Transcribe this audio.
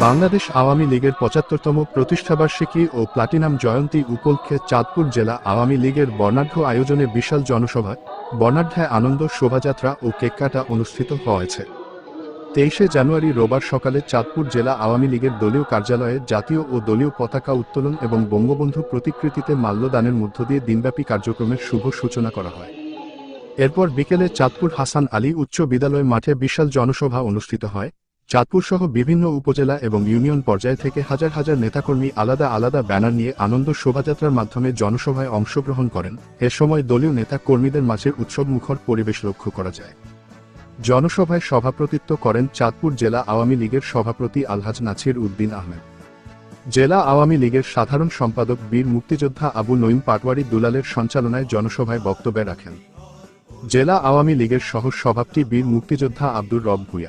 বাংলাদেশ আওয়ামী লীগের ৭৫তম প্রতিষ্ঠাবার্ষিকী ও প্লাটিনাম জয়ন্তী উপলক্ষে চাঁদপুর জেলা আওয়ামী লীগের বর্ণাঢ্য আয়োজনে বিশাল জনসভা, বর্ণাঢ্যায় আনন্দ শোভাযাত্রা ও কেক কাটা অনুষ্ঠিত হয়েছে। ২৩শে জানুয়ারি রোববার সকালে চাঁদপুর জেলা আওয়ামী লীগের দলীয় কার্যালয়ে জাতীয় ও দলীয় পতাকা উত্তোলন এবং বঙ্গবন্ধু প্রতিকৃতিতে মাল্যদানের মধ্য দিয়ে দিনব্যাপী কার্যক্রমের শুভ সূচনা করা হয়। এরপর বিকেলে চাঁদপুর হাসান আলী উচ্চ বিদ্যালয় মাঠে বিশাল জনসভা অনুষ্ঠিত হয়। চাঁদপুর সহ বিভিন্ন উপজেলা এবং ইউনিয়ন পর্যায় থেকে হাজার হাজার নেতাকর্মী আলাদা আলাদা ব্যানার নিয়ে আনন্দ শোভাযাত্রার মাধ্যমে জনসভায় অংশগ্রহণ করেন। এ সময় দলীয় নেতা কর্মীদের মাঝে উৎসবমুখর পরিবেশ লক্ষ্য করা যায়। জনসভায় সভাপতিত্ব করেন চাঁদপুর জেলা আওয়ামী লীগের সভাপতি আলহাজ নাছির উদ্দিন আহমেদ। জেলা আওয়ামী লীগের সাধারণ সম্পাদক বীর মুক্তিযোদ্ধা আবু নঈম পাটওয়ারি দুলালের সঞ্চালনায় জনসভায় বক্তব্য রাখেন। জেলা আওয়ামী লীগের সহ সভাপতি বীর মুক্তিযোদ্ধা আব্দুর রব ভূঁইয়া।